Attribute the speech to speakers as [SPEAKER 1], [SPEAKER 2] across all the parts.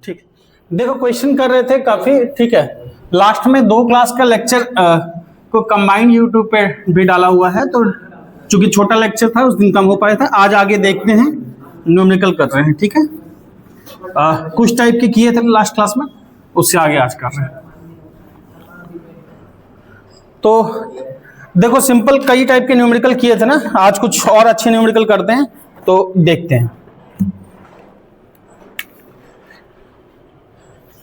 [SPEAKER 1] ठीक, देखो क्वेश्चन कर रहे थे काफी, ठीक है। लास्ट में 2 क्लास का लेक्चर को कंबाइंड यूट्यूब पे भी डाला हुआ है, तो चूंकि छोटा लेक्चर था उस दिन कम हो पाया था। आज आगे देखते हैं, न्यूमेरिकल कर रहे हैं, ठीक है। कुछ टाइप के किए थे लास्ट क्लास में, उससे आगे आज कर रहे हैं। तो देखो सिंपल कई टाइप के न्यूमेरिकल किए थे ना, आज कुछ और अच्छे न्यूमेरिकल करते हैं, तो देखते हैं।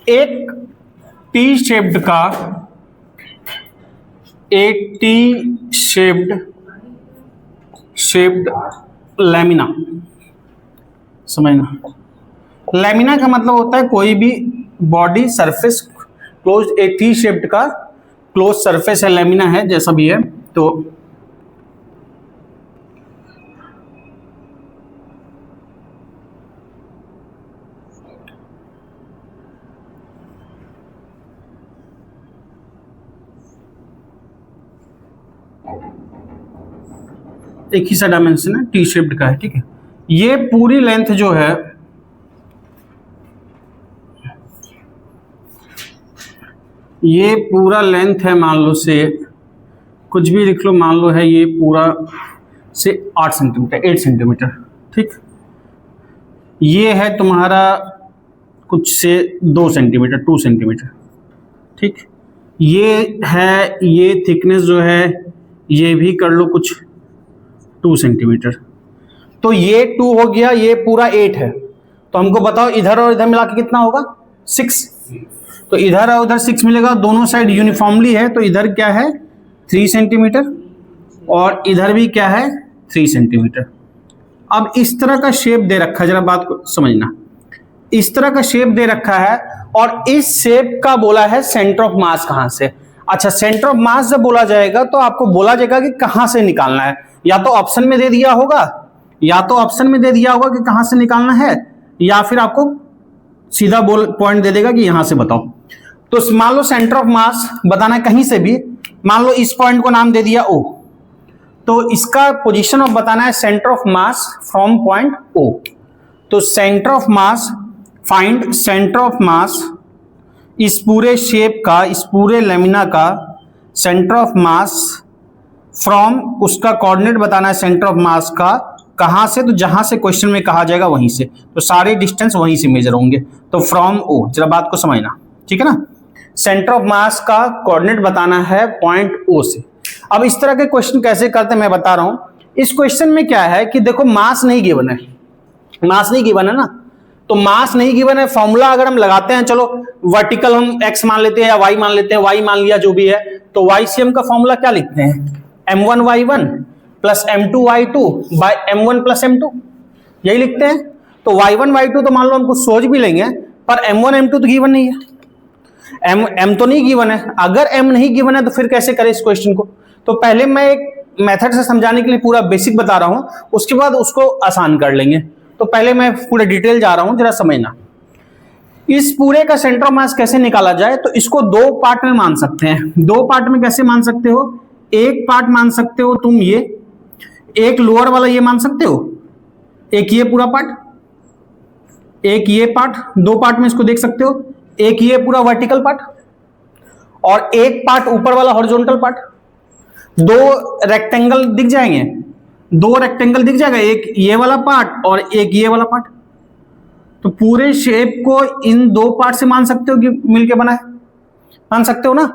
[SPEAKER 1] एक टी शेप्ड लैमिना, समझना। लैमिना का मतलब होता है कोई भी बॉडी सरफेस क्लोज, एक टी शेप्ड का क्लोज सरफेस है, लैमिना है, जैसा भी है। तो एक ही सा डायमेंशन है, टी शेप्ड का है, ठीक है। ये पूरी लेंथ जो है, ये पूरा लेंथ है, मान लो से कुछ भी लिख लो, मान लो है ये पूरा से 8 सेंटीमीटर, 8 सेंटीमीटर, ठीक। ये है तुम्हारा कुछ से 2 सेंटीमीटर, 2 सेंटीमीटर, ठीक। ये है, ये थिकनेस जो है ये भी कर लो कुछ 2 सेंटीमीटर। तो ये 2 हो गया, ये पूरा 8 है। तो हमको बताओ इधर और इधर मिला के कितना होगा, 6। तो इधर और उधर 6 मिलेगा, दोनों साइड यूनिफॉर्मली है, तो इधर क्या है 3 सेंटीमीटर और इधर भी क्या है 3 सेंटीमीटर। अब इस तरह का शेप दे रखा है, जरा बात को समझना। इस तरह का शेप दे रखा है और इस शेप का बोला है सेंटर ऑफ मास कहां से। अच्छा, सेंटर ऑफ मास जब बोला जाएगा तो आपको बोला जाएगा कि कहां से निकालना है। या तो ऑप्शन में दे दिया होगा, कि कहां से निकालना है, या फिर आपको सीधा पॉइंट दे देगा कि यहां से बताओ। तो मान लो सेंटर ऑफ मास बताना है कहीं से भी, मान लो इस पॉइंट को नाम दे दिया O, तो इसका पोजीशन ऑफ बताना है centre of mass from point O। तो centre of mass, find centre of mass, इस पूरे शेप का, इस पूरे लेमिना का सेंटर ऑफ मास फ्रॉम, उसका कोऑर्डिनेट बताना है सेंटर ऑफ मास का, कहां से, तो जहां से क्वेश्चन में कहा जाएगा वहीं से, तो सारे डिस्टेंस वहीं से मेजर होंगे। तो फ्रॉम O, जरा बात को समझना, ठीक है ना। सेंटर ऑफ मास का कोऑर्डिनेट बताना है पॉइंट O से। अब इस तरह के क्वेश्चन कैसे करते हैं मैं बता रहा हूं। इस क्वेश्चन में क्या है कि देखो मास नहीं गिवन है, ना, तो मास नहीं गिवन है। फॉर्मूला अगर हम लगाते हैं, चलो वर्टिकल हम x मान लेते हैं या y मान लेते हैं, y मान लिया जो भी है, तो YCM का फॉर्मूला क्या लिखते हैं, m1y1 plus m2y2 bye m1 plus m2, यही लिखते हैं। तो y1 y2 तो मान लो हम कुछ सोच भी लेंगे, पर m1 m2 तो गिवन नहीं है, m तो नहीं गिवन है। अगर m नहीं गिवन है तो फिर कैसे करें इस क्वेश्चन को। तो पहले मैं एक मेथड से समझाने के लिए पूरा बेसिक बता रहा हूं, उसके बाद उसको आसान कर लेंगे। तो पहले मैं पूरा डिटेल जा रहा हूं, जरा समझना। इस पूरे का सेंटर ऑफ मास कैसे निकाला जाए, तो इसको 2 पार्ट में मान सकते हैं। 2 पार्ट में कैसे मान सकते हो, एक पार्ट मान सकते हो तुम ये, एक लोअर वाला ये मान सकते हो, एक ये पूरा पार्ट, एक ये पार्ट, 2 पार्ट में इसको देख सकते हो। एक ये पूरा वर्टिकल पार्ट और एक पार्ट ऊपर वाला हॉरिजॉन्टल पार्ट। 2 रेक्टेंगल दिख जाएंगे, 2 रेक्टेंगल दिख जाएगा, एक ये वाला पार्ट और एक ये वाला पार्ट। तो पूरे शेप को इन 2 पार्ट से मान सकते हो कि मिलके बना है, मान सकते हो ना।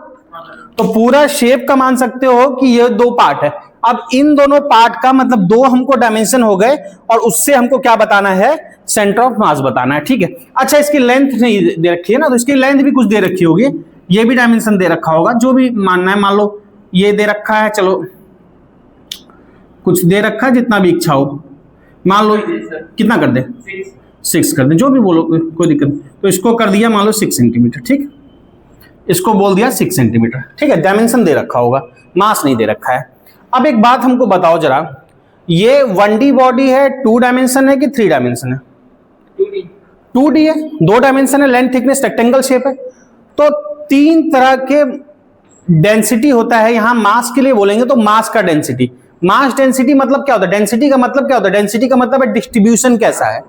[SPEAKER 1] तो पूरा शेप का मान सकते हो कि ये 2 पार्ट है। अब इन दोनों पार्ट का मतलब 2 हमको डायमेंशन हो गए, और उससे हमको क्या बताना है, सेंटर ऑफ मास बताना है, ठीक है। अच्छा, इसकी लेंथ नहीं दे रखी है ना, तो इसकी लेंथ भी कुछ दे रखी होगी, ये भी डायमेंशन दे रखा होगा, जो भी मानना है। मान लो ये दे रखा है, चलो कुछ दे रखा है, जितना भी इच्छा हो, मान लो कितना कर दे, 6 कर दे, जो भी बोलो, कोई दिक्कत नहीं। तो इसको कर दिया मान लो 6 सेंटीमीटर, ठीक। इसको बोल दिया 6 सेंटीमीटर, ठीक है। डायमेंशन दे रखा होगा, मास नहीं दे रखा है। अब एक बात हमको बताओ जरा, ये 1D बॉडी है, 2 डायमेंशन है कि 3 डायमेंशन है, 2D है, 2 डायमेंशन है, लेंथ थिकनेस रेक्टेंगल शेप है। तो 3 तरह के डेंसिटी होता है। यहां मास के लिए बोलेंगे तो मास का डेंसिटी, मास डेंसिटी मतलब क्या होता है, डेंसिटी का मतलब क्या होता है, डेंसिटी का मतलब है डिस्ट्रीब्यूशन कैसा है,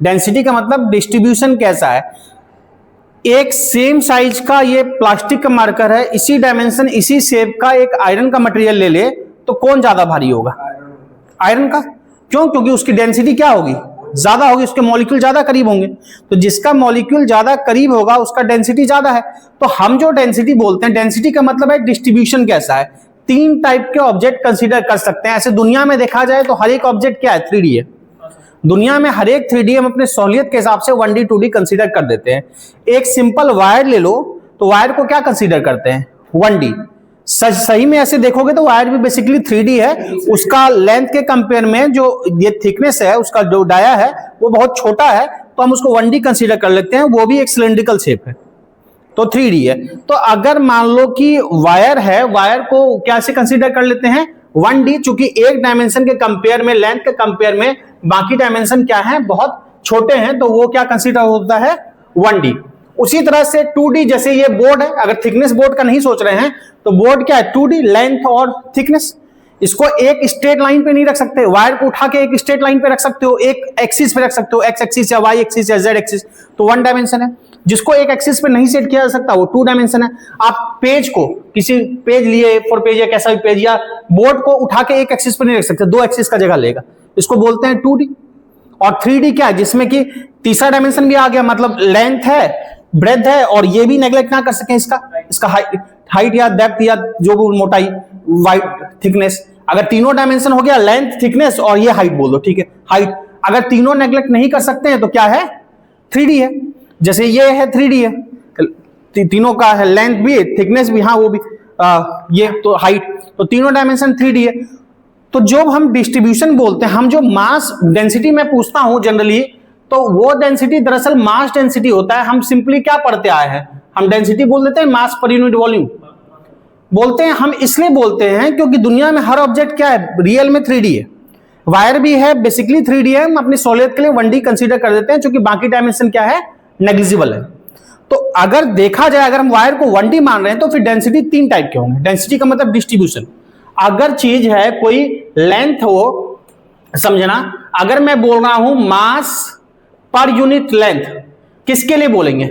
[SPEAKER 1] डेंसिटी का मतलब डिस्ट्रीब्यूशन कैसा है। एक सेम साइज का ये प्लास्टिक का मार्कर है, इसी डायमेंशन इसी शेप का एक आयरन का मटेरियल ले ले तो कौन ज्यादा भारी होगा? आयरन का। क्यों? क्योंकि उसकी डेंसिटी क्या होगी? ज्यादा होगी, उसके मॉलिक्यूल ज्यादा करीब होंगे। तो जिसका मॉलिक्यूल ज्यादा करीब होगा उसका डेंसिटी ज्यादा है। तो हम जो डेंसिटी बोलते हैं, डेंसिटी का मतलब है डिस्ट्रीब्यूशन कैसा है। तीन टाइप के ऑब्जेक्ट कंसीडर कर सकते हैं। ऐसे दुनिया में देखा जाए तो हर एक ऑब्जेक्ट क्या है? 3D है। दुनिया में हर एक 3D हम अपने सहूलियत के हिसाब से 1D 2D कंसीडर कर देते हैं। एक सिंपल वायर ले लो तो वायर को क्या कंसीडर करते हैं? 1D। सही में ऐसे देखोगे तो वायर भी बेसिकली 3D है। उसका लेंथ के कंपेयर में जो ये थिकनेस है, उसका जो डाया है वो बहुत छोटा है, तो हम उसको 1D कंसीडर कर लेते हैं। वो भी एक सिलेंड्रिकल शेप है, तो 3D है। तो अगर मान लो कि वायर है, वायर को कैसे कंसीडर कर लेते हैं? 1D। चूंकि एक डायमेंशन के कंपेयर में, लेंथ के कंपेयर में बाकी डायमेंशन क्या है? बहुत छोटे हैं, तो वो क्या कंसीडर होता है? 1D। उसी तरह से 2D, जैसे ये बोर्ड है, अगर थिकनेस बोर्ड का नहीं सोच रहे हैं तो बोर्ड क्या है? 2D, लेंथ और थिकनेस। इसको एक स्ट्रेट लाइन पे नहीं रख सकते, वायर को उठा के एक स्ट्रेट लाइन पे रख सकते हो, एक एक्सिस पे रख सकते हो, एक्स एक्सिस या वाई एक्सिस या जेड एक्सिस, तो 1 डायमेंशन है। जिसको एक एक्सिस पे नहीं सेट किया जा सकता वो 2 डायमेंशन है। आप पेज को, किसी पेज लिए A4 पेज या कैसा भी पेज या बोर्ड को उठा के एक एक्सिस पे नहीं रख सकते, 2 एक्सिस का जगह लेगा, इसको बोलते हैं 2D। और 3D क्या है? जिसमें कि तीसरा डायमेंशन भी आ गया, मतलब लेंथ है, ब्रेथ है, और ये भी नेग्लेक्ट ना कर सकें इसका हाइट या डेप्थ या जो भी मोटाई, वाइड, थिकनेस। अगर तीनों डायमेंशन हो गया, लेंथ, थिकनेस और ये हाइट बोल दो, ठीक है, हाइट। अगर तीनों नेग्लेक्ट नहीं कर सकते हैं तो क्या है? 3D है। जैसे ये है 3D है, तीनों का है, लेंथ भी, थिकनेस भी, हाँ वो भी, ये तो हाइट, तो तीनों डायमेंशन 3D है। तो जो हम डिस्ट्रीब्यूशन बोलते हैं, हम जो मास डेंसिटी में पूछता हूं जनरली, तो वो डेंसिटी दरअसल मास डेंसिटी होता है। हम सिंपली क्या पढ़ते आए हैं? हम डेंसिटी बोल देते हैं मास पर यूनिट वॉल्यूम बोलते हैं। हम इसलिए बोलते हैं क्योंकि दुनिया में हर ऑब्जेक्ट क्या है? रियल में 3D है। वायर भी है, बेसिकली 3D है। हम अपनी सहूलियत के लिए 1D कंसीडर कर देते हैं, क्योंकि बाकी डायमेंशन क्या है? नेग्लिजिबल है। तो अगर देखा जाए, अगर हम वायर को 1D मान रहे हैं तो फिर डेंसिटी 3 टाइप के होंगे। डेंसिटी का मतलब डिस्ट्रीब्यूशन। अगर चीज है कोई लेंथ हो, समझना, अगर मैं बोल रहा हूं मास पर यूनिट लेंथ, किसके लिए बोलेंगे?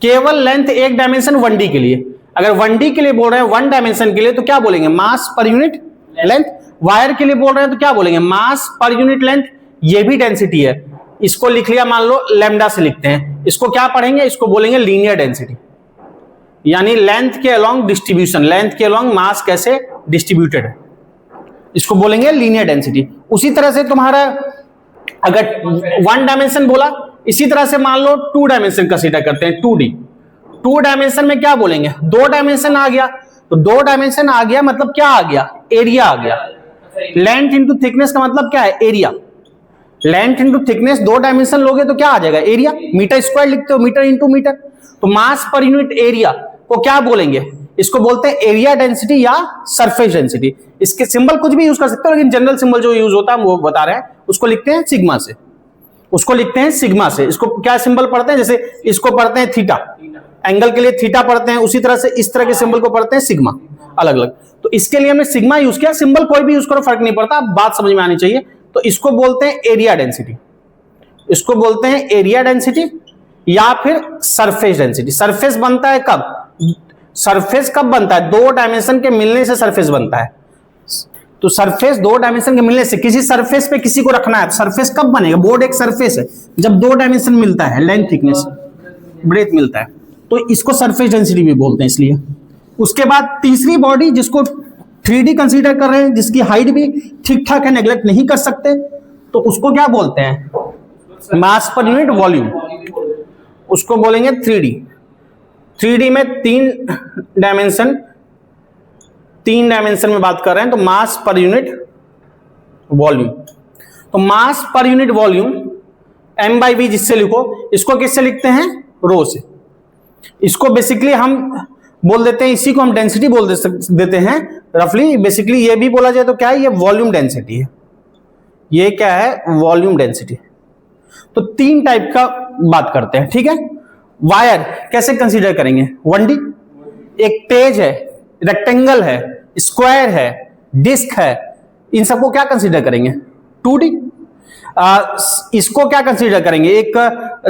[SPEAKER 1] केवल लेंथ एक डायमेंशन 1D के लिए। अगर 1D के लिए बोल रहे हैं, 1 डायमेंशन के लिए, तो क्या बोलेंगे? मास पर यूनिट लेंथ। वायर के लिए बोल रहे हैं तो क्या बोलेंगे? मास पर यूनिट लेंथ। ये भी डेंसिटी है। इसको लिख लिया, मान लो लैम्डा से लिखते हैं। इसको क्या पढ़ेंगे? इसको बोलेंगे लीनियर डेंसिटी, यानी लेंथ के अलोंग डिस्ट्रीब्यूशन, लेंथ के अलोंग मास कैसे डिस्ट्रीब्यूटेड है, इसको बोलेंगे लीनियर डेंसिटी। उसी तरह से तुम्हारा अगर 1 डायमेंशन बोला, इसी तरह से मान लो 2 डायमेंशन कंसीडर करते हैं, 2D। 2 डायमेंशन में क्या बोलेंगे? 2 डायमेंशन आ गया, तो 2 डायमेंशन आ गया मतलब क्या आ गया? एरिया आ गया। लेंथ इंटू थिकनेस का मतलब क्या है? Area. Length into thickness 2 dimension लोगे तो क्या आ जाएगा? एरिया। मीटर स्क्वायर लिखते हो, मीटर इंटू मीटर। तो मास पर यूनिट एरिया को क्या बोलेंगे? इसको बोलते हैं एरिया डेंसिटी या सरफेस डेंसिटी। इसके सिंबल कुछ भी यूज कर सकते हो, लेकिन जनरल सिंबल जो यूज होता है वो बता रहे हैं। उसको लिखते हैं सिग्मा से, उसको लिखते हैं सिग्मा से। इसको क्या सिंबल पढ़ते हैं? जैसे इसको पढ़ते हैं थीटा, एंगल के लिए थीटा पढ़ते हैं, उसी तरह से इस तरह के सिंबल को पढ़ते हैं सिग्मा, अलग अलग। तो इसके लिए हमने सिग्मा यूज किया। सिंबल कोई भी यूज करो, फर्क नहीं पड़ता, बात समझ में आनी चाहिए। तो इसको बोलते हैं एरिया डेंसिटी, इसको बोलते हैं एरिया डेंसिटी या फिर सरफेस डेंसिटी। सरफेस बनता है कब? सरफेस कब बनता है? 2 डायमेंशन के मिलने से सरफेस बनता है। तो सरफेस 2 डायमेंशन के मिलने से, किसी सरफेस पे किसी को रखना है तो सरफेस कब बनेगा? बोर्ड एक सरफेस है, जब 2 डायमेंशन मिलता है, लेंथ, थिकनेस, ब्रेथ मिलता है, तो इसको सरफेस डेंसिटी भी बोलते हैं। इसलिए उसके बाद तीसरी बॉडी जिसको 3D कंसीडर कर रहे हैं, जिसकी हाइट भी ठीक ठाक है, नेग्लेक्ट नहीं कर सकते, तो उसको क्या बोलते हैं? मास पर यूनिट वॉल्यूम, उसको बोलेंगे 3D। 3D में 3 डायमेंशन में बात कर रहे हैं, तो मास पर यूनिट वॉल्यूम। तो मास पर यूनिट वॉल्यूम m/v जिससे लिखो, इसको किससे लिखते हैं? रो से। इसको बेसिकली हम बोल देते हैं, इसी को हम डेंसिटी बोल देते हैं रफली। बेसिकली ये भी बोला जाए तो क्या है? ये वॉल्यूम डेंसिटी है। ये क्या है? Volume density. तो 3 टाइप का बात करते हैं, ठीक है। वायर कैसे कंसीडर करेंगे? 1D। एक पेज है, रेक्टेंगल है, स्क्वायर है, डिस्क है, इन सबको क्या कंसीडर करेंगे? 2D। इसको क्या कंसीडर करेंगे? एक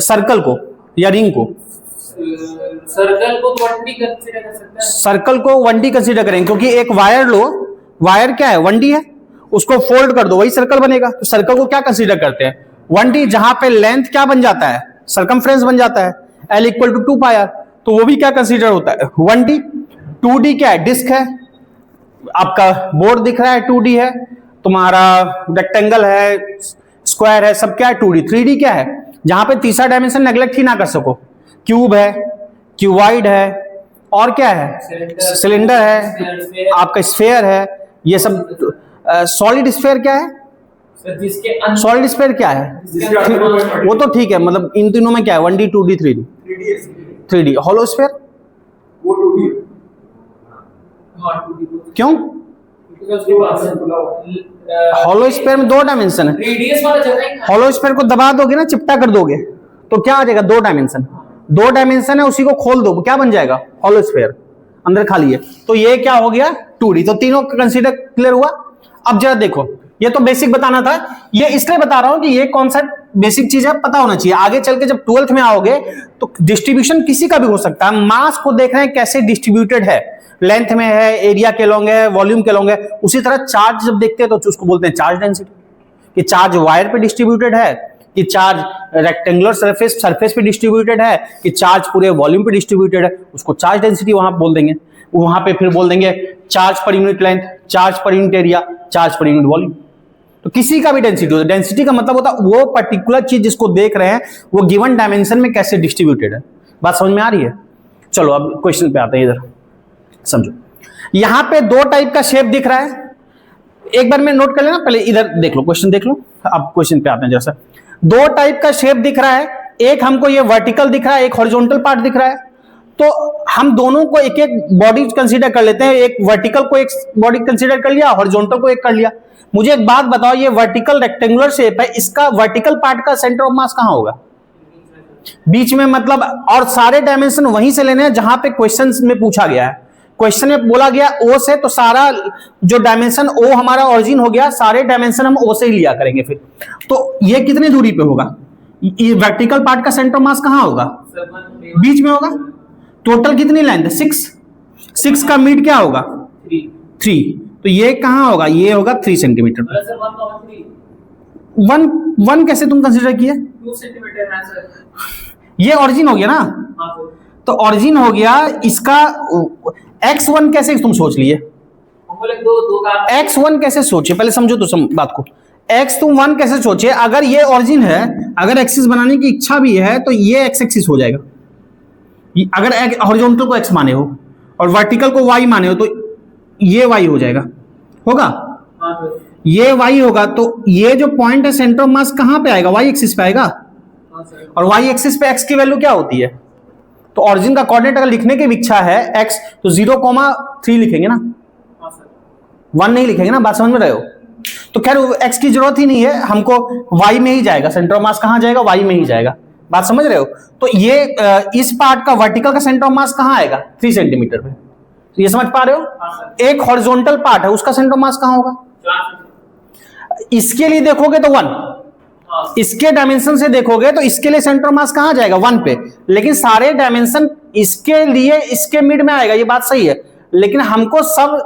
[SPEAKER 1] सर्कल को या रिंग को,
[SPEAKER 2] सर्कल को 1D कंसीडर कर सकते हैं।
[SPEAKER 1] सर्कल को 1D कंसीडर करेंगे, क्योंकि एक वायर लो, वायर क्या है 1D है, उसको फोल्ड कर दो वही सर्कल बनेगा। तो सर्कल को क्या कंसीडर करते हैं 1D, जहां पे लेंथ क्या बन जाता है सर्कमफ्रेंस बन जाता है L equal to 2 pi R, तो वो भी क्या कंसीडर होता है 1D। 2D क्या है, डिस्क है, आपका बोर्ड दिख रहा है 2D है, तुम्हारा रेक्टेंगल है, स्क्वायर है, सब क्या है 2D। 3D क्या है, जहां पे तीसरा डायमेंशन नेग्लेक्ट ही ना कर सको, क्यूब है, क्यूबाइड है, और क्या है सिलेंडर है, आपका स्फेयर है, ये सब। सॉलिड स्फेयर क्या है, सॉलिड स्फेयर क्या है, वो तो ठीक है, मतलब इन तीनों में क्या है 1D 2D 3D 3D। Hollow sphere क्यों, हॉलो स्फेयर में 2 डायमेंशन है, हॉलो स्फेयर को दबा दोगे ना, चिपटा कर दोगे तो क्या आ जाएगा 2 डायमेंशन, 2 डायमेंशन है, उसी को खोल दो क्या बन जाएगा हॉलो स्फेयर, अंदर खाली है, तो ये क्या हो गया 2D। तो तीनों कंसीडर क्लियर हुआ। अब जरा देखो, ये तो बेसिक बताना था, ये इसलिए बता रहा हूं कि ये कौन सा बेसिक चीज है पता होना चाहिए, आगे चल के जब 12th में आओगे तो डिस्ट्रीब्यूशन किसी का भी हो सकता है। मास को देख रहे हैं कैसे डिस्ट्रीब्यूटेड है, लेंथ में है, एरिया के लॉन्ग है, वॉल्यूम के लॉन्ग है। उसी तरह चार्ज जब देखते हैं तो उसको बोलते हैं चार्ज डेंसिटी, कि चार्ज वायर पे डिस्ट्रीब्यूटेड है, कि चार्ज रेक्टेंगुलर सरफेस पे डिस्ट्रीब्यूटेड है, कि चार्ज पूरे वॉल्यूम पे डिस्ट्रीब्यूटेड है, उसको चार्ज डेंसिटी वहां बोल देंगे। वहां पे फिर बोल देंगे charge per unit length, charge per unit area, charge per unit volume. तो किसी का भी डेंसिटी होता है, डेंसिटी का मतलब होता है वो पर्टिकुलर चीज जिसको देख रहे हैं वो गिवन डायमेंशन में कैसे डिस्ट्रीब्यूटेड है। बात समझ में आ रही है? चलो अब क्वेश्चन पे आते हैं, इधर समझो। यहां पे 2 टाइप का शेप दिख रहा है, एक बार में नोट कर लेना, पहले इधर देख लो, क्वेश्चन देख लो। अब क्वेश्चन पे आते हैं। जैसा 2 टाइप का शेप दिख रहा है, एक हमको ये वर्टिकल दिख रहा है, एक हॉरिजॉन्टल पार्ट दिख रहा है। तो हम दोनों को एक एक बॉडी कंसीडर कर लेते हैं, एक वर्टिकल को एक बॉडी कंसीडर कर लिया, हॉरिजॉन्टल को एक कर लिया। मुझे एक बात बताओ, ये वर्टिकल रेक्टेंगुलर शेप है, इसका वर्टिकल पार्ट का सेंटर ऑफ मास कहां होगा? बीच में, मतलब, और सारे डायमेंशन वहीं से लेने हैं जहां पे क्वेश्चन में पूछा गया है। क्वेश्चन में बोला गया O से, तो सारा जो डायमेंशन O हमारा ओरिजिन हो गया, सारे डायमेंशन हम O से ही लिया करेंगे फिर। तो ये कितनी दूरी पे होगा? ये वर्टिकल पार्ट का सेंटर मास कहां होगा? बीच में होगा। टोटल कितनी लेंथ है? 6 का मिड क्या होगा? 3। तो ये कहां होगा? ये होगा 3 सेंटीमीटर। 1 कैसे तुम कंसीडर किए?
[SPEAKER 2] 2 सेंटीमीटर है सर।
[SPEAKER 1] ये ओरिजिन हो गया ना? तो ओरिजिन हो गया इसका। x1 कैसे तुम सोच लिए? x1 कैसे सोचे, पहले समझो तो बात को। x तुम 1 कैसे सोचे? अगर ये ओरिजिन है, अगर एक्सिस बनाने की इच्छा भी है तो ये x एक्सिस हो जाएगा। अगर हॉरिजॉन्टल को x माने हो और वर्टिकल को y माने हो तो ये y हो जाएगा, होगा? ये y होगा। तो ये जो पॉइंट है सेंटर ऑफ मास कहां पे आएगा? y एक्सिस पे आएगा। और y एक्सिस पे x की वैल्यू क्या होती है? तो ऑरिजिन का कोऑर्डिनेट अगर लिखने की इच्छा है x, तो 0,3 लिखेंगे ना, 1 नहीं लिखेंगे ना। बात समझ में रहे हो? तो खैर x की जरूरत ही नहीं है हमको, y में ही जाएगा, सेंटर ऑफ मास कहां जाएगा? y में ही जाएगा। बात समझ रहे हो? तो ये इस पार्ट का वर्टिकल का सेंटर ऑफ मास कहां आएगा? 3 सेंटीमीटर पे। तो ये समझ पा रहे हो? एक हॉरिजॉन्टल पार्ट है, उसका सेंटर ऑफ मास कहां होगा? इसके लिए देखोगे तो 1, इसके डायमेंशन से देखोगे तो इसके लिए सेंटर मास कहां जाएगा? 1 पे। लेकिन सारे डायमेंशन इसके लिए इसके मिड में आएगा, ये बात सही है। लेकिन हमको सब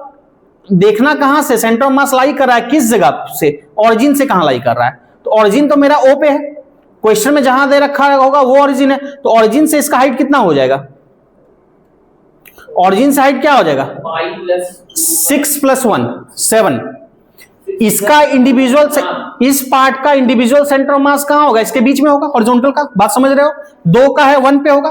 [SPEAKER 1] देखना कहां से, सेंटर ऑफ मास लाई कर रहा है किस जगह से? ओरिजिन से कहां लाई कर रहा है? तो ओरिजिन तो मेरा O पे है, क्वेश्चन में जहां दे रखा होगा वो ओरिजिन है। तो ओरिजिन से इसका हाइट कितना हो जाएगा? ओरिजिन से हाइट क्या हो जाएगा? 6 + 1 7। इसका इंडिविजुअल, इस पार्ट का इंडिविजुअल सेंटर ऑफ मास कहां होगा? इसके बीच में होगा, हॉरिजॉन्टल का। बात समझ रहे हो? 2 का है 1 पे होगा।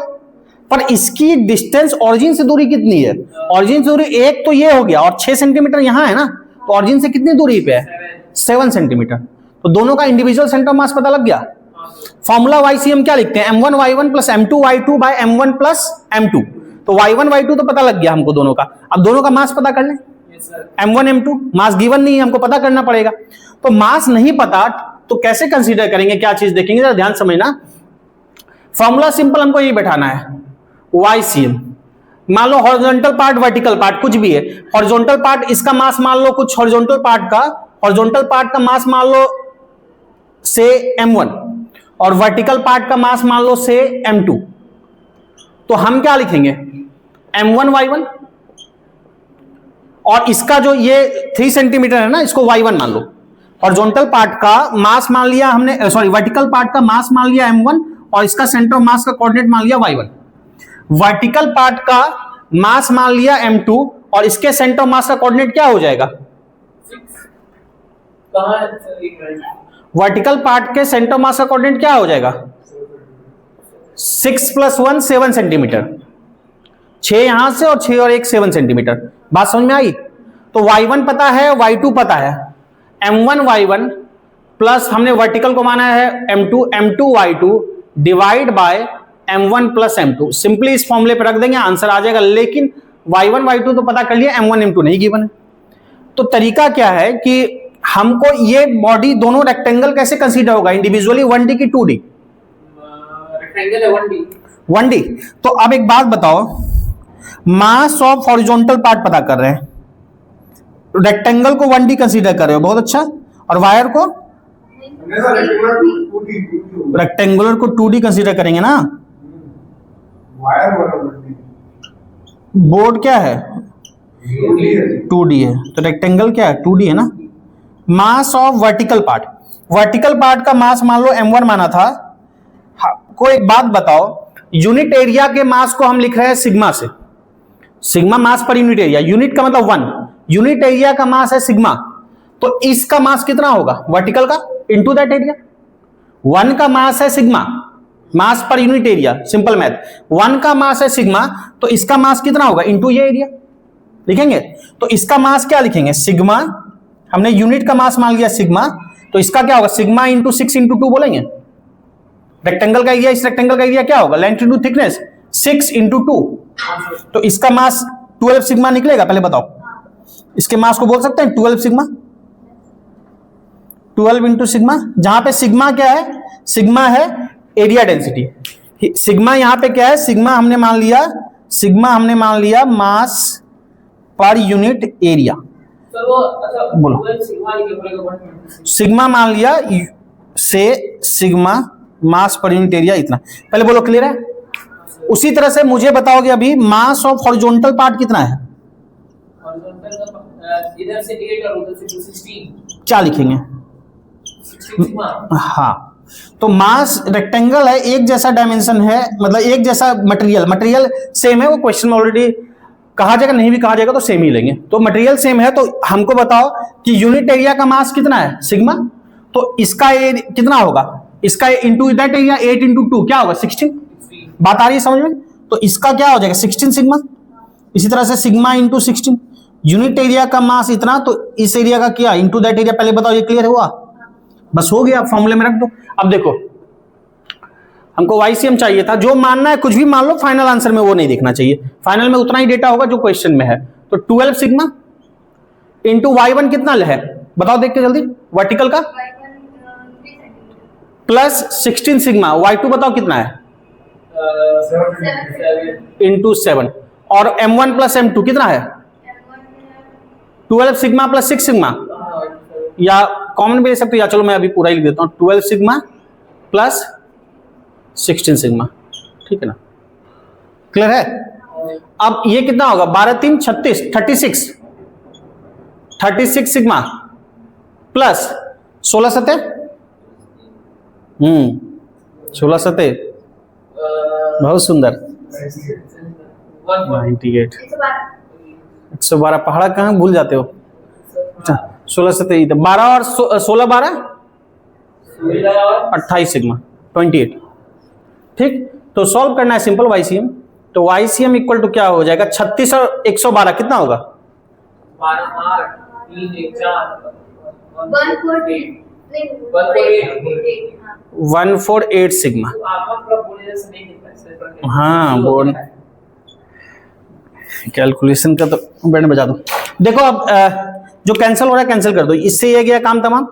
[SPEAKER 1] पर इसकी डिस्टेंस ओरिजिन से दूरी कितनी है? ओरिजिन से दूरी एक तो ये हो गया, और 6 सेंटीमीटर यहां है ना, तो ओरिजिन से कितनी दूरी पे है? 7 सेंटीमीटर। तो दोनों का इंडिविजुअल सेंटर ऑफ मास पता लग गया। फॉर्मूला YCM क्या लिखते हैं? M1Y1 + M2Y2 / M1 + M2। तो Y1 Y2 तो पता लग गया हमको दोनों का। अब दोनों का मास पता कर लें। M1 M2 मास गिवन नहीं है, हमको पता करना पड़ेगा। तो मास नहीं पता तो कैसे कंसीडर करेंगे? क्या चीज देखेंगे, जरा ध्यान समझना। फॉर्मूला सिंपल हमको ये बैठाना है, YCM। मान लो हॉरिजॉन्टल पार्ट, वर्टिकल पार्ट, कुछ भी है। हॉरिजॉन्टल पार्ट, इसका मास मान लो कुछ हॉरिजॉन्टल पार्ट का मास मान लो से M1, और वर्टिकल पार्ट का मास मान लो से M2। तो हम क्या लिखेंगे, m1y1, और इसका जो ये 3 सेंटीमीटर है ना, इसको y1 मान लो। हॉरिजॉन्टल पार्ट का मास मान लिया हमने, सॉरी वर्टिकल पार्ट का मास मान लिया m1, और इसका सेंटर ऑफ मास का कोऑर्डिनेट मान लिया y1। वर्टिकल पार्ट का मास मान लिया m2, और इसके सेंटर ऑफ मास का कोऑर्डिनेट क्या हो जाएगा, वर्टिकल पार्ट के सेंटर ऑफ मास का कोऑर्डिनेट क्या हो जाएगा, 6 + 1 7 सेंटीमीटर, 6 यहां से और 6 और 1 7 सेंटीमीटर। बात समझ में आई? तो y1 पता है, y2 पता है, m1 y1 प्लस हमने वर्टिकल को माना है m2 y2 divide by m1 plus m2। Simply इस फॉर्मूले पर रख देंगे, आंसर आ जाएगा। लेकिन y1 y2 तो पता कर लिया, m1 m2 नहीं गिवन है। तो तरीका क्या है कि हमको ये बॉडी दोनों रेक्टेंगल कैसे कंसीडर होगा, इंडिविजुअली 1D की 2D?
[SPEAKER 2] रेक्टेंगल है 1D।
[SPEAKER 1] 1D। तो अब एक बात बताओ, मास ऑफ हॉरिजॉन्टल पार्ट पता कर रहे हैं, रेक्टेंगल को 1D कंसीडर कर रहे हो, बहुत अच्छा, और वायर को रेक्टेंगुलर को 2D कंसीडर करेंगे ना। बोर्ड क्या है, 2D है, तो रेक्टेंगल क्या है, 2D है ना। Mass of vertical part, vertical part का मास मान लो m1 माना था। को एक बात बताओ, यूनिट एरिया के मास को हम लिख रहे हैं सिग्मा से, सिग्मा मास पर यूनिट एरिया, यूनिट का मतलब 1, यूनिट एरिया का मास है सिग्मा, तो इसका मास कितना होगा वर्टिकल का, इनटू दैट एरिया। 1 का मास है सिग्मा, मास per unit area, simple math, 1 का मास है सिग्मा, तो इसका मास कितना होगा इनटू ये एरिया लिखेंगे। तो इसका मास क्या लिखेंगे, सिग्मा, हमने यूनिट का मास मान लिया सिग्मा, तो इसका क्या होगा, सिग्मा इंटू 6 इंटू 2 बोलेंगे। रेक्टेंगल का एरिया, इस रेक्टेंगल का एरिया क्या होगा, लेंथ इंटू थिकनेस, 6 इंटू 2, तो इसका मास 12 सिग्मा निकलेगा। पहले बताओ, इसके मास को बोल सकते हैं 12 सिग्मा, 12 इंटू सिग्मा, जहां पे सिग्मा क्या है, सिग्मा है एरिया डेंसिटी। सिग्मा यहां पे क्या है, सिग्मा हमने मान लिया, सिग्मा हमने मान लिया मास पर यूनिट एरिया।
[SPEAKER 2] सर वो अच्छा
[SPEAKER 1] बोलो।
[SPEAKER 2] सिग्मा लिखे बोलेगा 126।
[SPEAKER 1] सिग्मा मान लिया से सिग्मा मास पर यूनिट एरिया इतना। पहले बोलो, क्लियर है? उसी तरह से मुझे बताओगे अभी मास ऑफ हॉरिजॉन्टल पार्ट कितना है,
[SPEAKER 2] हॉरिजॉन्टल इधर से 8 और उधर से 16,
[SPEAKER 1] क्या लिखेंगे,
[SPEAKER 2] 16 सिग्मा।
[SPEAKER 1] हाँ, तो मास रेक्टेंगल है, एक जैसा डायमेंशन है, मतलब एक जैसा मटेरियल सेम है, वो क्वेश्चन में ऑलरेडी कहा जाएगा, नहीं भी कहा जाएगा तो सेम ही लेंगे। तो मटेरियल सेम है, तो हमको बताओ कि यूनिट एरिया का मास कितना है सिग्मा, तो इसका कितना होगा, इसका इंटू दैट एरिया 8 इंटू 2 क्या होगा 16। बात आ रही है समझ में? तो इसका क्या हो जाएगा 16 सिग्मा। इसी तरह से सिग्मा इंटू 16, यूनिट एरिया का मास इतना, तो इस एरिया का क्या इंटू दैट एरिया। पहले बताओ, ये क्लियर हुआ? बस हो गया, फॉर्मूले में रख दो। अब देखो, हमको YCM चाहिए था, जो मानना है कुछ भी मान लो, फाइनल आंसर में वो नहीं देखना चाहिए, फाइनल में उतना ही डेटा होगा जो क्वेश्चन में है। तो 12 सिग्मा इंटू y1 कितना है बताओ, देख के जल्दी, वर्टिकल का प्लस 16 सिग्मा, y2 बताओ कितना है इंटू 7, और m1 प्लस m2 कितना है 12 सिग्मा प्लस 6 सिग्मा, या कॉमन भी ले सकते हो, या चलो मैं अभी पूरा ही लिख देता हूं, 12 सिग्मा प्लस 16 सिग्मा, ठीक है ना, क्लियर है? अब ये कितना होगा, 12 3 36, 36 सिग्मा प्लस 16 7, 16 7, बहुत सुंदर, 98, 112, पहाड़ा कहाँ भूल जाते हो। अच्छा 16 7, 12 और 16 12 28 सिग्मा 28, ठीक। तो सॉल्व करना है सिंपल YCM, तो YCM इक्वल टू क्या हो जाएगा, 36 और 112 कितना होगा 148 सिग्मा। हाँ बोर्ड कैलकुलेशन का तो बैंड बजा दो। देखो अब जो कैंसिल हो रहा है कैंसिल कर दो, इससे ये गया काम तमाम।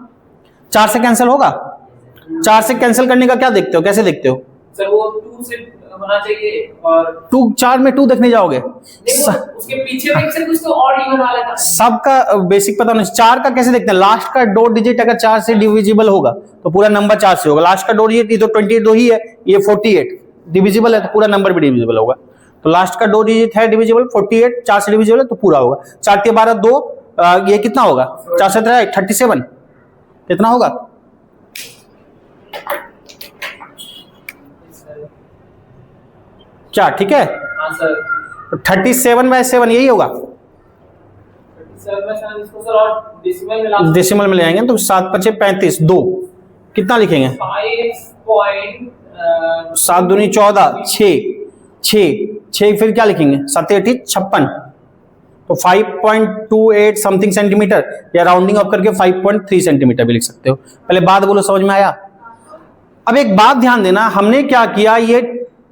[SPEAKER 1] 4 से कैंसिल होगा, 4 से कैंसिल करने का क्या देखते हो, कैसे देखते हो
[SPEAKER 2] सर? वो 2 से होना चाहिए, और
[SPEAKER 1] 2 4 में 2 देखने जाओगे,
[SPEAKER 2] उसके पीछे में से कुछ तो ऑड इवन वाला था।
[SPEAKER 1] सबका बेसिक पता नहीं। 4 का कैसे देखते हैं, लास्ट का 2 डिजिट अगर 4 से डिविजिबल होगा तो पूरा नंबर 4 से होगा। लास्ट का 2 डिजिट, ये तो 28 2 ही है, ये 48 डिविजिबल है तो पूरा नंबर भी डिविजिबल होगा। तो लास्ट का 2 डिजिट है डिविजिबल, 48 4 से डिविजिबल है तो पूरा होगा। 4 के 12 2, ये कितना होगा, 4 से 3 37, कितना होगा, क्या ठीक है,
[SPEAKER 2] हाँ सर।
[SPEAKER 1] 37/7 यही होगा।
[SPEAKER 2] 37/7 इसको सर और डेसिमल में ला,
[SPEAKER 1] डेसिमल में ले आएंगे तो 7 5 35 2, कितना लिखेंगे, 7 दूनी 14, 6 फिर क्या लिखेंगे, 7 8 56, तो 5.28 समथिंग सेंटीमीटर, या राउंडिंग अप करके 5.3 सेंटीमीटर भी लिख सकते हो। पहले बात बोलो, समझ में आया। अब एक बात ध्यान देना, हमने क्या किया, ये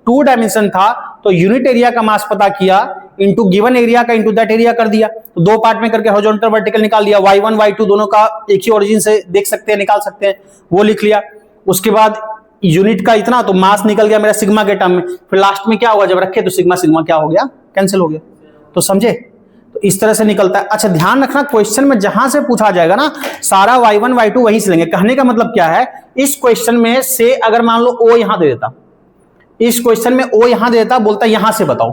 [SPEAKER 1] 2 डायमेंशन था तो यूनिट एरिया का मास पता किया, इंटू गिवन एरिया का इंटू दैट एरिया कर दिया, तो 2 पार्ट में करके हॉरिजॉन्टल वर्टिकल निकाल दिया, y1 y2 दोनों का एक ही ओरिजिन से देख सकते हैं, निकाल सकते हैं, वो लिख लिया। उसके बाद यूनिट का इतना, तो मास निकल गया मेरा सिग्मा के टर्म में, फिर लास्ट में क्या होगा, जब रखे तो सिग्मा सिग्मा क्या हो गया, कैंसिल हो गया। तो समझे, तो इस तरह से निकलता है। अच्छा ध्यान रखना, क्वेश्चन में जहां से पूछा जाएगा ना, सारा y1 y2 वहीं से लेंगे। कहने का मतलब क्या है, इस क्वेश्चन में से अगर मान लो o यहां दे देता, इस क्वेश्चन में o यहां दे देता, बोलता यहां से बताओ,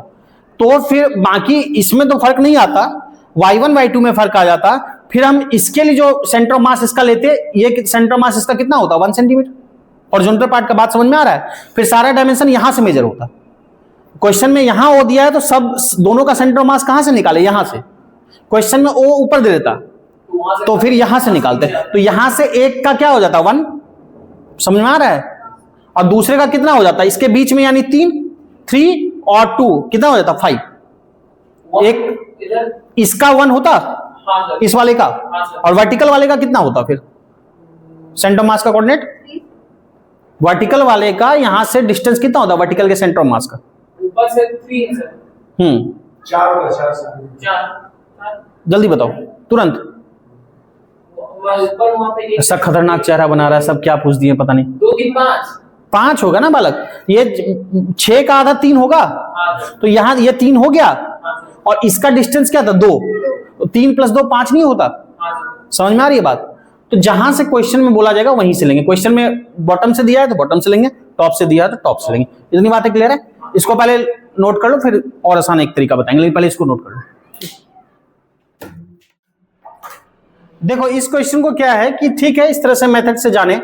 [SPEAKER 1] तो फिर बाकी इसमें तो फर्क नहीं आता, y1 y2 में फर्क आ जाता। फिर हम इसके लिए जो सेंटर ऑफ मास इसका लेते, ये सेंटर ऑफ मास इसका कितना होता, 1 सेंटीमीटर। हॉरिजॉन्टल पार्ट का बात समझ में आ रहा है। फिर सारा डायमेंशन यहां से मेजर होता। क्वेश्चन में यहां ओ दिया है तो सब दोनों का सेंटर ऑफ मास कहां से निकाले, यहां से। क्वेश्चन में ओ ऊपर दे देता तो फिर यहां से निकालते, तो यहां से एक का क्या हो जाता, 1, समझ में आ रहा है, और दूसरे का कितना हो जाता, इसके बीच में यानी 3 और 2 कितना हो जाता, 5। एक इसका 1 होता,
[SPEAKER 2] हाँ
[SPEAKER 1] इस वाले का,
[SPEAKER 2] हाँ सर।
[SPEAKER 1] और वर्टिकल वाले का कितना होता, फिर सेंटर ऑफ मास का कोऑर्डिनेट, वर्टिकल वाले का यहां से डिस्टेंस कितना होता, वर्टिकल के सेंटर ऑफ मास का,
[SPEAKER 2] ऊपर से 3 है सर,
[SPEAKER 3] 4 होगा, 4 से।
[SPEAKER 2] 4
[SPEAKER 1] जल्दी बताओ तुरंत।
[SPEAKER 2] ऊपर वहां पे
[SPEAKER 1] ऐसा खतरनाक चेहरा बना रहा है, सब क्या पूछ दिए पता नहीं।
[SPEAKER 2] 2 3 5,
[SPEAKER 1] 5 होगा ना बालक, ये 6 का आधा 3 होगा,
[SPEAKER 2] हाँ सर,
[SPEAKER 1] तो यहां ये 3 हो गया,
[SPEAKER 2] हाँ सर,
[SPEAKER 1] और इसका डिस्टेंस क्या था, 2, तो 3 + 2 5 नहीं होता,
[SPEAKER 2] हाँ सर।
[SPEAKER 1] समझ में आ रही है बात। तो जहां से क्वेश्चन में बोला जाएगा वहीं से लेंगे। क्वेश्चन में बॉटम से दिया है तो बॉटम से लेंगे, टॉप से दिया है तो टॉप से लेंगे। इतनी बातें क्लियर है। इसको पहले नोट कर लो, फिर और आसान एक तरीका बताएंगे, लेकिन पहले इसको नोट कर लो। देखो इस क्वेश्चन को क्या है कि ठीक है, इस तरह से मेथड से जाने।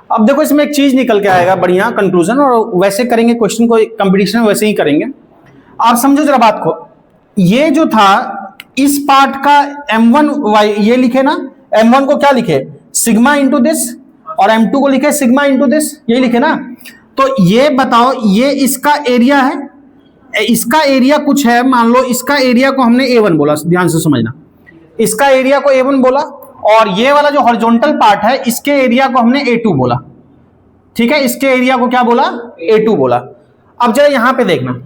[SPEAKER 1] अब देखो इसमें एक चीज निकल के आएगा बढ़िया कंक्लूजन, और वैसे करेंगे क्वेश्चन को, कंपटीशन में वैसे ही करेंगे। आप समझो जरा बात को, ये जो था इस पार्ट का m1 y, ये लिखे ना, m1 को क्या लिखे, सिग्मा इंटू दिस, और m2 को लिखे सिग्मा इंटू दिस, ये लिखे ना। तो ये बताओ, ये इसका एरिया है, इसका एरिया कुछ है, मान लो इसका एरिया को हमने a1 बोला, ध्यान से समझना, इसका एरिया को a1 बोला, और ये वाला जो हॉरिजॉन्टल पार्ट है इसके एरिया को हमने a2 बोला, ठीक है, इसके एरिया को क्या बोला, a2 बोला। अब जरा यहां पे देखना,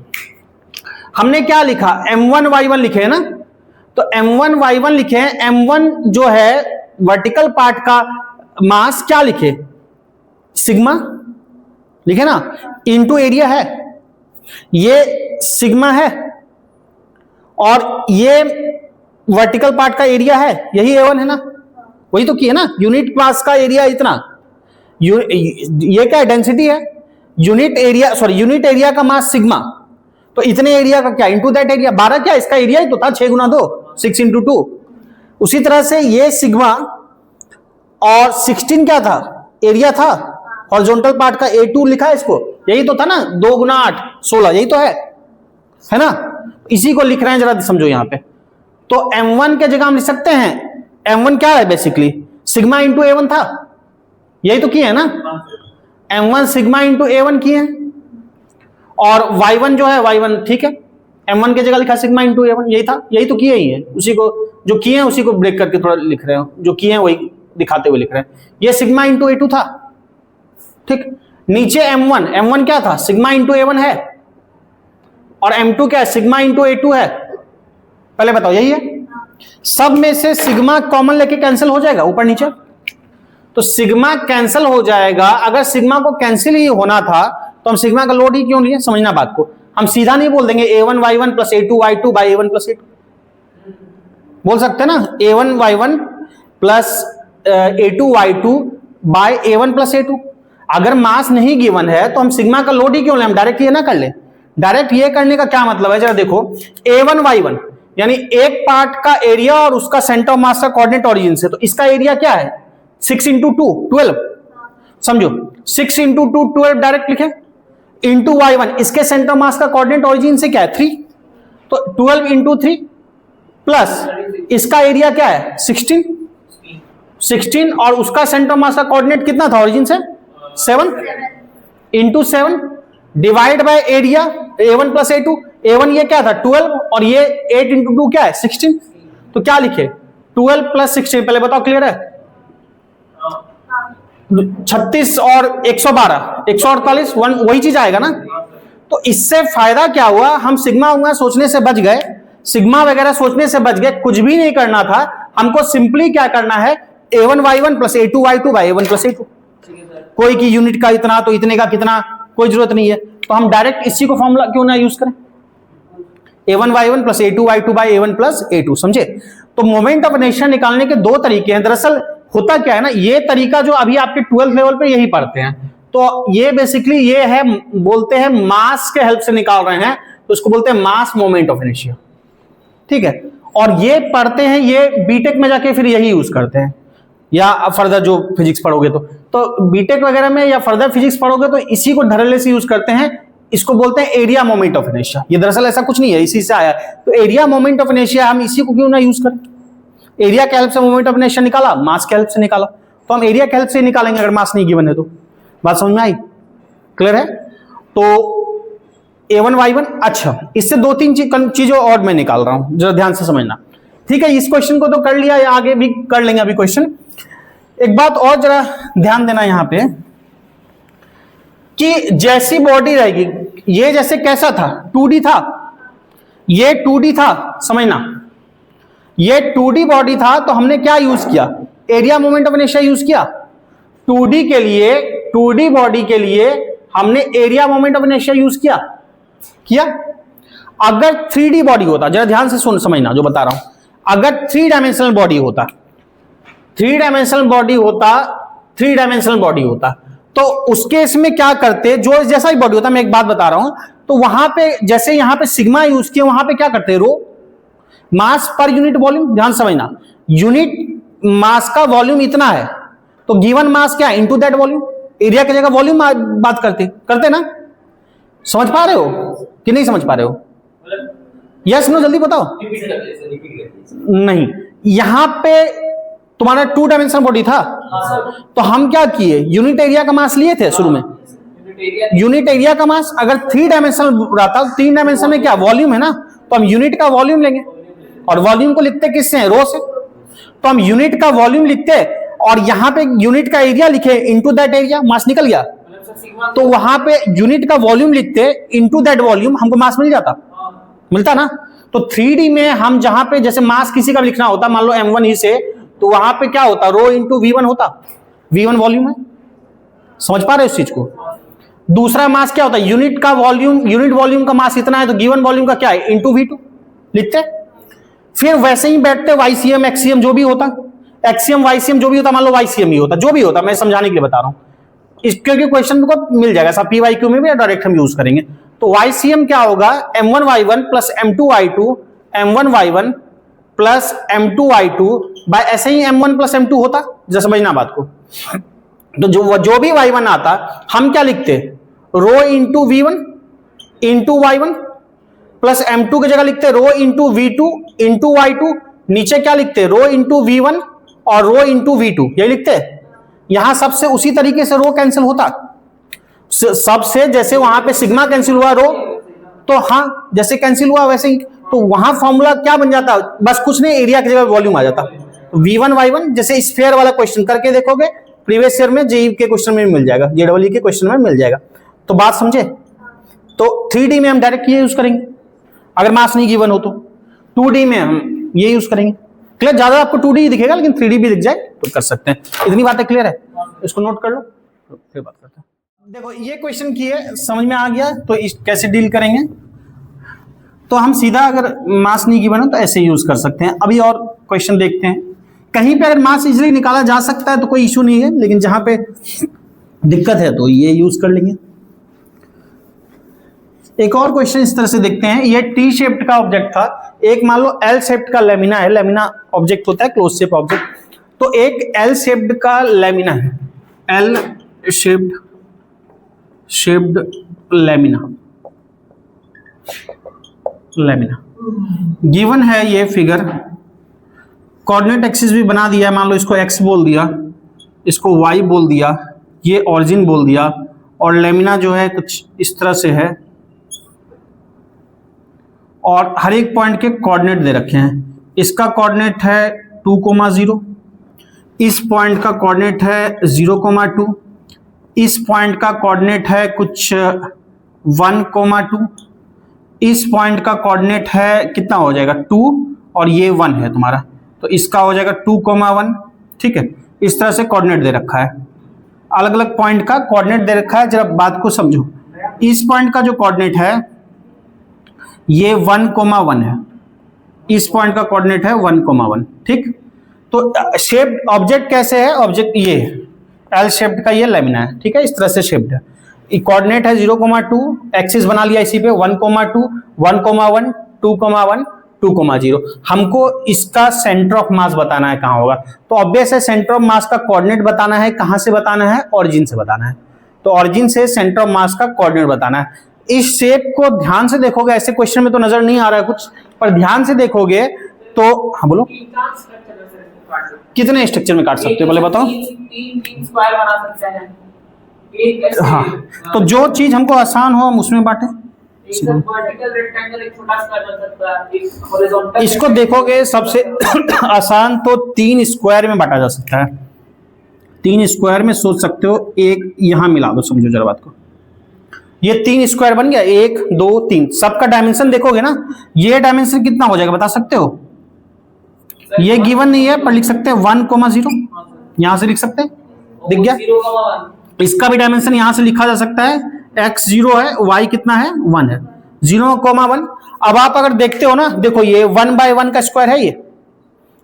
[SPEAKER 1] हमने क्या लिखा, m1 y1 लिखे है ना, तो m1 y1 लिखे हैं, m1 जो है वर्टिकल पार्ट का मास क्या लिखे, सिग्मा लिखे ना, इनटू एरिया है, ये सिग्मा है, और ये वर्टिकल पार्ट का एरिया है, यही a1 है ना, वही तो की है ना, यूनिट मास का एरिया इतना, ये क्या डेंसिटी है, unit area, sorry unit area का मास सिग्मा, तो इतने एरिया का क्या इंटू दैट एरिया, 12 क्या इसका एरिया ही तो था, 6 × 2 6 × 2। उसी तरह से ये सिग्मा, और 16 क्या था, एरिया था हॉरिजॉन्टल पार्ट का, a2 लिखा है इसको, यही तो था ना, 2 × 8 16, यही तो है ना, इसी को लिख रहे हैं, जरा समझो यहां पे। तो m1 के जगह हम लिख सकते हैं, m1 क्या है बेसिकली, सिग्मा इंटू a1 था, यही तो किए है ना, m1 सिग्मा इंटू a1 किए हैं, और y1 जो है y1 ठीक है, m1 के जगह लिखा सिग्मा इंटू a1, यही था, यही तो किए ही है, उसी को जो किए हैं उसी को ब्रेक करके थोड़ा लिख रहे हो, जो किए हैं वही दिखाते हुए लिख रहे हैं। ये सिग्मा इंटू a2 था, ठीक, नीचे m1 क्या था, सिग्मा इंटू a1 है, और m2 क्या है, सिग्मा इंटू a2 है। पहले बताओ यही है, सब में से सिग्मा कॉमन लेके कैंसिल हो जाएगा ऊपर नीचे, तो सिग्मा कैंसिल हो जाएगा। अगर सिग्मा को कैंसिल ही होना था तो हम सिग्मा का लोड ही क्यों लिए, समझना बात को, हम सीधा नहीं बोल देंगे a1 y1 plus a2 y2 by a1 plus a2, बोल सकते हैं ना, a1 y1 plus a2 y2 bye a1 plus a2। अगर मास नहीं गिवन है तो हम सिग्मा का लोड ही क्यों लें, हम डायरेक्ट ये ना कर ले, डायरेक्ट ये करने का क्या मतलब है, जरा देखो A1Y1 यानी एक पार्ट का एरिया और उसका सेंटर ऑफ मास का कोऑर्डिनेट ओरिजिन से, तो इसका एरिया क्या है 6 × 2 12, समझो 6 × 2 12 डायरेक्ट लिखे, इंटू Y1 इसके सेंटर मास का कोऑर्डिनेट ओरिजिन से क्या है 3, तो 12 × 3 प्लस इसका एरिया क्या है 16 और उसका सेंटर मास का कोऑर्डिनेट कितना था ओरिजिन से 7 into 7 divide by area A1 plus A2, A1 ये क्या था 12 और ये 8 × 2 क्या है 16, तो क्या लिखे 12 प्लस 16, पहले बताओ क्लियर है 36 और 112 148 वही चीज आएगा ना। तो इससे फायदा क्या हुआ, हम सिग्मा उंगा सोचने से बच गए, सिग्मा वगैरह सोचने से बच गए, कुछ भी नहीं करना था हमको, सिंपली क्या करना है A1Y1 plus A2Y2 bye A1 plus A2, कोई की यूनिट का इतना तो इतने का कितना कोई जरूरत नहीं है, तो हम डायरेक्ट इसी को फॉर्मूला क्यों ना यूज करें A1Y1 plus A2Y2 bye A1 plus A2, समझे। तो मोमेंट ऑफ इनर्शिया निकालने के दो तरीके हैं, दरअसल होता क्या है ना, ये तरीका जो अभी आपके 12th लेवल पे यही पढ़ते हैं, तो ये बेसिकली ये है, बोलते हैं मास के हेल्प से निकाल रहे हैं, तो इसको बोलते हैं मास मोमेंट ऑफ इनर्शिया, ठीक है। और ये पढ़ते हैं, ये बीटेक में जाके फिर यही यूज करते हैं, या फर्दर जो फिजिक्स पढ़ोगे तो बीटेक वगैरह में या फर्दर फिजिक्स पढ़ोगे तो इसी को धड़ल्ले से यूज करते हैं, इसको बोलते हैं एरिया मोमेंट ऑफ इनर्शिया। ये दरअसल ऐसा कुछ नहीं है, इसी से आया, तो एरिया मोमेंट ऑफ इनर्शिया हम इसी को क्यों ना यूज करें, एरिया के हेल्प से मोमेंट ऑफ इनर्शिया निकाला, मास के हेल्प से निकाला, तो हम एरिया के हेल्प से निकालेंगे अगर मास नहीं गिवन है तो। बात समझ में आई, क्लियर है। तो A1Y1, अच्छा इससे दो तीन चीजों और मैं निकाल रहा हूं, जरा ध्यान से समझना, ठीक है। इस क्वेश्चन को तो कर लिया, या आगे भी कर लेंगे अभी क्वेश्चन। एक बात और जरा ध्यान देना यहां पे कि जैसी बॉडी रहेगी, ये जैसे कैसा था 2D था, ये 2D था, समझना ये 2D बॉडी था, तो हमने क्या यूज किया area moment of inertia use किया 2D के लिए, 2D बॉडी के लिए हमने area moment of inertia use किया। अगर 3D बॉडी होता, जरा ध्यान से सुन समझना जो बता रहा हूं, अगर 3 डायमेंशनल बॉडी होता, 3 डायमेंशनल बॉडी होता तो उस केस में क्या करते, जो जैसा ही बॉडी होता, मैं एक बात बता रहा हूं, तो वहां पे जैसे यहां पे सिग्मा यूज किया, वहां पे क्या करते रो मास पर यूनिट वॉल्यूम, ध्यान समझना, यूनिट मास का वॉल्यूम इतना है, तो गिवन मास क्या है इनटू दैट वॉल्यूम, एरिया की जगह वॉल्यूम बात करते ना, समझ पा रहे हो कि नहीं समझ पा रहे हो, यस नो जल्दी बताओ। नहीं, यहां पे तुम्हारा 2 डायमेंशनल बॉडी था, तो हम क्या किए यूनिट एरिया का मास लिए थे शुरू में, यूनिट एरिया का मास, अगर 3 डायमेंशनल रहता, 3 डायमेंशन में क्या वॉल्यूम है ना, तो हम यूनिट का वॉल्यूम लेंगे, और वॉल्यूम को लिखते किससे रो से, तो हम यूनिट का वॉल्यूम लिखते और यहां पे यूनिट का एरिया लिखे इनटू दैट एरिया, मास निकल गया, तो वहां पे यूनिट का वॉल्यूम लिखते इनटू दैट वॉल्यूम, हमको मास मिल जाता, मिलता ना। तो 3D में हम जहां पे जैसे मास किसी का भी लिखना होता, मान लो M1 ही से, तो वहां पे क्या होता रो इंटू V1 होता, V1 वॉल्यूम है, समझ पा रहे हो इस चीज को। दूसरा मास क्या होता है यूनिट का वॉल्यूम, यूनिट वॉल्यूम का मास इतना है, तो गिवन वॉल्यूम का क्या है इंटू V2 लिखते। फिर वैसे ही बैठते YCM XCM जो भी होता, XCM YCM जो भी होता, मान लो YCM ही होता, जो भी होता, मैं समझाने के लिए बता रहा हूं, क्योंकि क्वेश्चन को मिल जाएगा सब PYQ में भी, या डायरेक्ट हम यूज करेंगे। तो YCM क्या होगा M1Y1 plus M2Y2, M1Y1 plus M2Y2 bye ऐसे ही M1 प्लस M2 होता, जैसे समझना बात को। तो जो भी Y1 आता हम क्या लिखते rho into V1 into Y1 plus M2 की जगह लिखते rho into V2 into Y2, नीचे क्या लिखते रो इंटू V1 और रो इंटू V2, यही लिखते। यहां सबसे उसी तरीके से रो कैंसिल होता, सबसे जैसे वहां पे सिग्मा कैंसिल हुआ रो, तो हाँ जैसे कैंसिल हुआ वैसे ही, तो वहां फॉर्मूला क्या बन जाता, बस कुछ नहीं एरिया की जगह वॉल्यूम आ जाता। V1 Y1 जैसे स्फीयर वाला क्वेश्चन करके देखोगे, प्रीवियस ईयर में जेईई के क्वेश्चन में मिल जाएगा, जेईई के क्वेश्चन में मिल जाएगा। तो बात समझे, तो 3D में हम डायरेक्ट ये यूज करेंगे अगर मास नहीं गिवन हो, तो 2D में हम ये यूज करेंगे। क्लियर, ज्यादा आपको 2D ही दिखेगा, लेकिन 3D भी दिख जाए तो कर सकते हैं। इतनी बातें क्लियर है, इसको नोट कर लो, फिर बात करते हैं। देखो ये क्वेश्चन की है, समझ में आ गया, तो कैसे डील करेंगे, तो हम सीधा अगर मास नहीं गिवन हो तो ऐसे यूज कर सकते हैं। अभी और क्वेश्चन देखते हैं, कहीं पे अगर मास इजीली निकाला जा सकता है तो कोई इशू नहीं है, लेकिन जहां पे दिक्कत है तो ये यूज कर लेंगे। एक और क्वेश्चन इस तरह से देखते हैं, ये टी शेप्ड का ऑब्जेक्ट था, एक मान लो एल शेप्ड का लेमिना है, लेमिना ऑब्जेक्ट होता है क्लोज शेप ऑब्जेक्ट, तो एक एल शेप्ड का लेमिना है, एल शेप्ड लेमिना गिवन है ये फिगर, कोऑर्डिनेट एक्सिस भी बना दिया है, मान लो इसको एक्स बोल दिया, इसको वाई बोल दिया, ये ऑरिजिन बोल दिया, और लेमिना जो है कुछ इस तरह से है, और हर एक पॉइंट के कोऑर्डिनेट दे रखे हैं। इसका कोऑर्डिनेट है 2,0, इस पॉइंट का कोऑर्डिनेट है 0,2, इस पॉइंट का कोऑर्डिनेट है कुछ 1,2, इस पॉइंट का कोऑर्डिनेट है कितना हो जाएगा 2, और ये 1 है तुम्हारा, तो इसका हो जाएगा 2,1। ठीक है, इस तरह से कोऑर्डिनेट दे रखा है, अलग अलग पॉइंट का कोऑर्डिनेट दे रखा है। जरा बात को समझो, इस पॉइंट का जो कोऑर्डिनेट है ये 1,1 है, इस पॉइंट का कोऑर्डिनेट है 1,1। ठीक, तो शेप्ड ऑब्जेक्ट कैसे है, ऑब्जेक्ट ये एल शेप्ड का ये लेमिना है। ठीक है, इस तरह से शेप्ड है, कोऑर्डिनेट है 0,2, एक्सिस बना लिया इसी पे 1,2, 1,1, 2,1, 2,0। हमको इसका सेंटर ऑफ मास बताना है कहाँ होगा, तो ऑब्वियस है सेंटर ऑफ मास का कोऑर्डिनेट बताना है, कहाँ से बताना है, ऑरिजिन से बताना है, तो ऑरिजिन से सेंटर ऑफ मास का कोऑर्डिनेट बताना है। इस शेप को ध्यान से देखोगे, ऐसे क्वेश्चन में तो नजर नहीं आ रहा है कुछ, पर ध्यान से देखोगे तो, हाँ बोलो, कितने स्ट्रक्चर में काट सकते हो पहले बताओ।
[SPEAKER 2] तीन स्क्वायर बना सकते हैं, एक ऐसे,
[SPEAKER 1] हाँ, तो जो चीज हमको आसान हो हम उसमें बांटे।
[SPEAKER 2] एक वर्टिकल रेक्टेंगल, एक छोटा स्क्वायर बन सकता है, एक हॉरिजॉन्टल।
[SPEAKER 1] इसको देखोगे सबसे आसान तो 3 स्क्वायर में बांटा जा सकता है, 3 स्क्वायर में सोच सकते हो, एक यहां मिला दो, समझो जरा बात को, ये 3 स्क्वायर बन गया, 1 2 3, सबका डायमेंशन देखोगे ना, ये डायमेंशन कितना हो जाएगा बता सकते हो, ये गिवन नहीं है पर लिख सकते हैं 1,0, यहां से लिख सकते हैं, दिख गया। इसका भी डायमेंशन यहां से लिखा जा सकता है, x 0 है, y कितना है 1 है, 0,1। अब आप अगर देखते हो ना, देखो ये 1/1 का स्क्वायर है, ये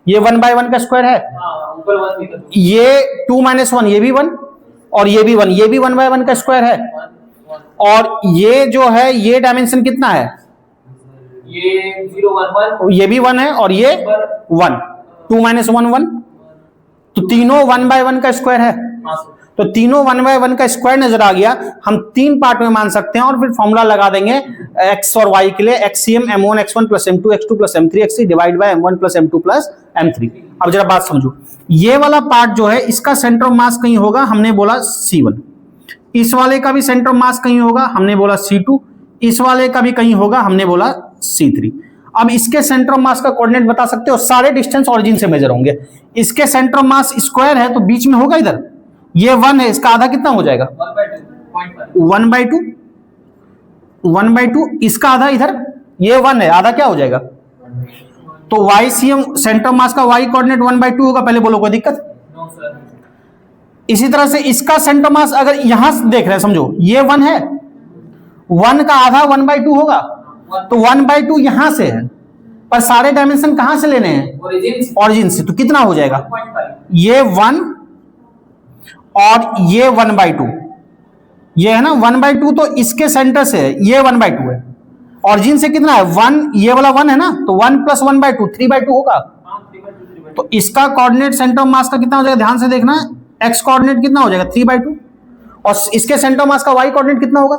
[SPEAKER 1] 1/1 का स्क्वायर है, ये 2 - 1 ये भी 1, और ये भी 1, ये भी 1/1 का स्क्वायर है, और ये जो है ये डायमेंशन कितना है,
[SPEAKER 2] ये 0 1 1,
[SPEAKER 1] ये भी 1 है, और ये 1, 2 - 1 1, तो तीनों 1/1 का स्क्वायर है, तो तीनों 1/1 का स्क्वायर नजर आ गया। हम 3 पार्ट में मान सकते हैं, और फिर फॉर्मूला लगा देंगे x और y के लिए, xcm m1 x1 + m2 x2 + m3 x3 divide by m1 + m2 + m3। अब जरा बात समझो, ये वाला पार्ट जो है इसका सेंटर ऑफ मास कहीं होगा, हमने बोला C1, इस वाले का भी सेंटर ऑफ मास कहीं होगा, हमने बोला C2, इस वाले का भी कहीं होगा, हमने बोला C3। अब इसके सेंटर ऑफ मास का कोऑर्डिनेट बता सकते हो, सारे डिस्टेंस ऑरिजिन से मेजर होंगे, इसके सेंटर ऑफ मास स्क्वायर है तो बीच में होगा, इधर ये 1 है, इसका आधा कितना हो जाएगा 1/2, इसका आधा इधर ये 1 है, आधा क्या हो जाएगा, तो YCM सेंटर ऑफ मास का y कोऑर्डिनेट 1/2 होगा, पहले बोलो कोई दिक्कत। इसी तरह से इसका सेंटर मास अगर यहां से देख रहे हैं, समझो ये 1 है, 1 का आधा 1/2 होगा, तो 1/2 यहां से है, पर सारे डायमेंशन कहां से लेने हैं, ऑरिजिन से, तो कितना हो जाएगा, ये 1 और ये 1/2, ये है ना 1/2, तो इसके सेंटर से ये 1/2 है, ऑरिजिन से कितना है 1, ये वाला 1 है ना, तो 1 + 1/2 3/2 होगा, तो इसका कोऑर्डिनेट सेंटर ऑफ मास का कितना हो जाएगा, ध्यान से देखना, x कोऑर्डिनेट कितना हो जाएगा 3/2, और इसके सेंटर ऑफ मास का y कोऑर्डिनेट कितना होगा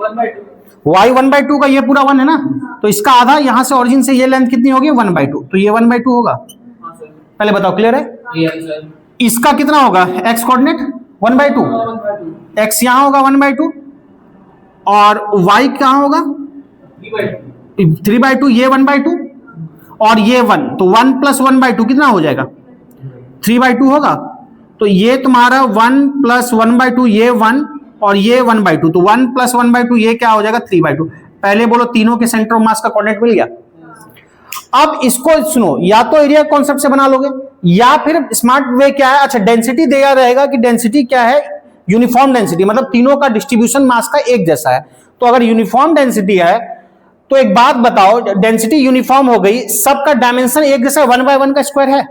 [SPEAKER 2] 1/2,
[SPEAKER 1] y 1/2 का ये पूरा 1 है ना, तो इसका आधा यहां से ऑरिजिन से ये लेंथ कितनी होगी 1/2, तो ये 1/2 होगा। पहले बताओ, क्लियर है। इसका कितना होगा x कोऑर्डिनेट 1/2, x यहां होगा 1/2, और y कहां होगा 3/2, ये 1/2 और ये 1, तो 1 + 1/2 कितना हो जाएगा 3/2 होगा, तो ये तुम्हारा 1 + 1/2 ये 1 और ये 1/2, तो 1 + 1/2 ये क्या हो जाएगा 3/2। पहले बोलो तीनों के सेंटर ऑफ मास का कोऑर्डिनेट मिल गया। अब इसको सुनो, या तो एरिया कॉन्सेप्ट से बना लोगे, या फिर स्मार्ट वे क्या है, अच्छा डेंसिटी दिया रहेगा कि डेंसिटी क्या है, यूनिफॉर्म डेंसिटी, मतलब तीनों का डिस्ट्रीब्यूशन मास का एक जैसा है, तो अगर यूनिफॉर्म डेंसिटी है तो एक बात बताओ, डेंसिटी यूनिफॉर्म हो गई, सबका डायमेंशन एक जैसा 1/1 का स्क्वायर है,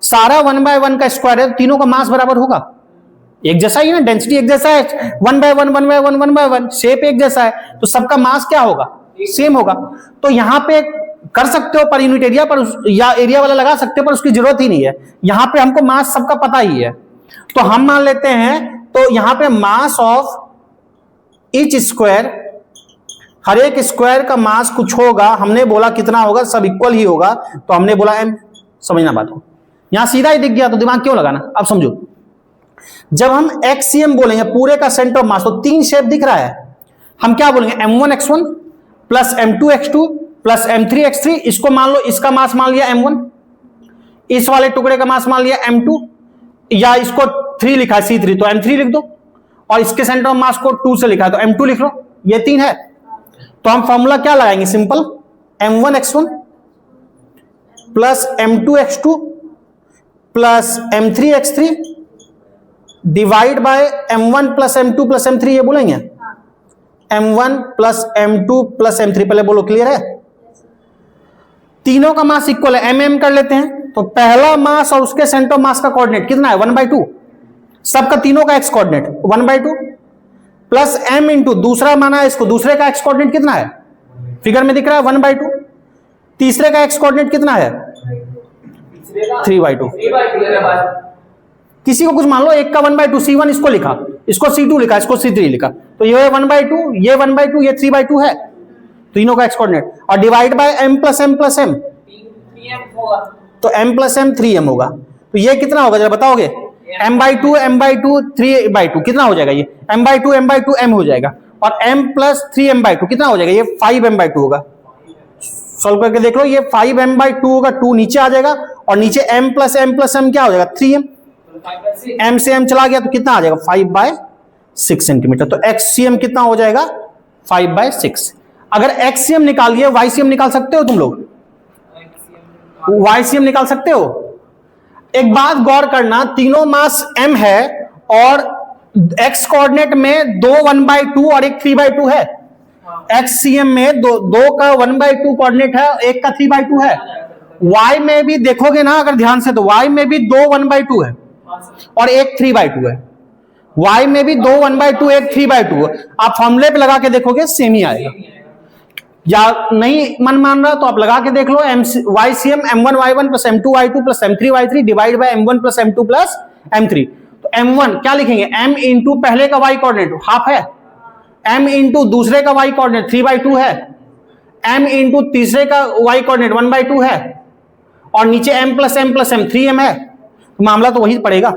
[SPEAKER 1] सारा 1/1 का स्क्वायर है, तीनों का मास बराबर होगा, एक जैसा ही ना, डेंसिटी एक जैसा है, 1/1 1/1 1/1, शेप एक जैसा है, तो सबका मास क्या होगा, सेम होगा। तो यहां पे कर सकते हो पर यूनिट एरिया पर या एरिया वाला लगा सकते हो, पर उसकी जरूरत ही नहीं है। यहां पे हमको मास सबका पता ही है, तो हम मान लेते हैं, तो यहां पे मास ऑफ ईच स्क्वायर, हर एक स्क्वायर का मास कुछ होगा, हमने बोला कितना होगा, सब इक्वल ही होगा, तो हमने बोला m। समझना बात को, यहां सीधा ही दिख गया तो दिमाग क्यों लगाना। अब समझो, जब हम एक्सीएम बोलेंगे पूरे का सेंटर ऑफ मास, तो 3 शेप दिख रहा है, हम क्या बोलेंगे, m1x1 plus m2x2 plus m3x3। इसको मान लो, इसका मास मान लिया m1, इस वाले टुकड़े का मास मान लिया m2, या इसको 3 लिखा है c3 तो m3 लिख दो, और इसके सेंटर ऑफ मास को 2 से लिखा है तो m2 लिख लो। ये 3 है, तो हम फॉर्मूला क्या लगाएंगे, simple, m1x1 plus m2x2 plus m3x3 divide by m1 plus m2 plus m3, ये बोलेंगे m1 plus m2 plus m3। पहले बोलो, क्लियर है। तीनों का मास इक्वल है, mm कर लेते हैं, तो पहला मास और उसके सेंटर ऑफ मास का कोऑर्डिनेट कितना है, 1/2, सबका तीनों का x coordinate 1/2 plus m into दूसरा माना है इसको, दूसरे का x कोऑर्डिनेट कितना है, फिगर में दिख रहा है 1/2, तीसरे का x कोऑर्डिनेट कितना है 3/2। किसी को कुछ मान लो, एक का 1/2, C1 इसको लिखा, इसको C2 लिखा, इसको C3 लिखा, तो ये 1/2, ये 1/2, ये 3/2 है, तीनों का x कोऑर्डिनेट, और divide by m plus m plus m, तो m प्लस m 3m होगा। तो ये कितना होगा जरा बताओगे, m/2 m/2 3/2 कितना हो जाएगा, ये m/2 m/2 m हो जाएगा, और m प्लस 3m/2 कितना हो जाएगा, ये 5m/2 होगा। सॉल्व करके देख लो, ये 5m/2 होगा, 2 नीचे आ जाएगा, और नीचे m प्लस m क्या हो जाएगा 3m, m से m चला गया तो कितना आ जाएगा 5/6 सेंटीमीटर। तो xcm कितना हो जाएगा 5/6। अगर xcm निकाल लिए, ycm निकाल सकते हो तुम लोग, ycm निकाल सकते हो। एक बात गौर करना, तीनों मास m है और x कोऑर्डिनेट में 2 1/2 और एक 3/2 है। xcm में दो का 1/2 कोऑर्डिनेट है, एक का 3/2 है। y में भी देखोगे ना अगर ध्यान से, तो y में भी 2 1/2 है और एक 3/2 है। y में भी 2 1/2 एक 3/2 है। आप फॉर्मूले पे लगा के देखोगे सेम ही आएगा, या नहीं मन मान रहा तो आप लगा के देख लो, ycm m1 y1 plus m2 y2 plus m3 y3 divide by m1 plus m2 plus m3। तो m1 क्या लिखेंगे, m इंटू पहले का y कोऑर्डिनेट हाफ है, m इंटू दूसरे का y कोऑर्डिनेट 3/2 है, m इंटू तीसरे का y कोऑर्डिनेट 1/2 है, और नीचे m प्लस m 3m है। तो मामला तो वही पड़ेगा,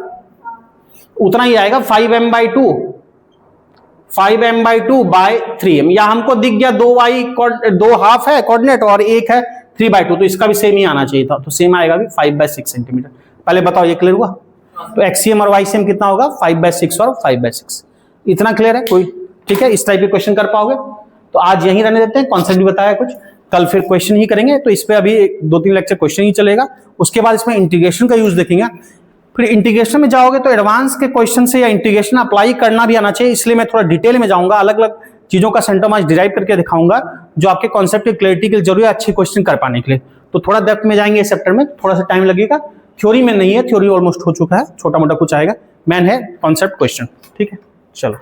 [SPEAKER 1] उतना ही आएगा 5m/2 बाय 3m। या हमको दिख गया 2 हाफ है कोऑर्डिनेट और एक है 3/2, तो इसका भी सेम ही आना चाहिए था, तो सेम आएगा भी 5/6 सेंटीमीटर। पहले बताओ ये क्लियर हुआ। तो एक्सीएम और वाईसीएम कितना होगा 5/6 और 5/6। इतना क्लियर है कोई, ठीक है, इस टाइप के क्वेश्चन कर पाओगे। तो आज यही रहने देते हैं, कॉन्सेप्ट भी बताया कुछ, कल फिर क्वेश्चन ही करेंगे। तो इस पे अभी 2-3 लेक्चर क्वेश्चन ही चलेगा, उसके बाद इसमें इंटीग्रेशन का यूज देखेंगे। फिर इंटीग्रेशन में जाओगे तो एडवांस के क्वेश्चन से या इंटीग्रेशन अप्लाई करना भी आना चाहिए, इसलिए मैं थोड़ा डिटेल में जाऊंगा, अलग अलग चीजों का सेंटर मास डिराइव करके दिखाऊंगा, जो आपके कॉन्सेप्ट की क्लैरिटी के लिए जरूरी है अच्छे क्वेश्चन कर पाने के लिए। तो थोड़ा डेप्थ में जाएंगे इस चैप्टर में, थोड़ा सा टाइम लगेगा, थ्योरी में नहीं है, थ्योरी ऑलमोस्ट हो चुका है, छोटा मोटा कुछ आएगा, मेन है कॉन्सेप्ट क्वेश्चन, ठीक है। चलो।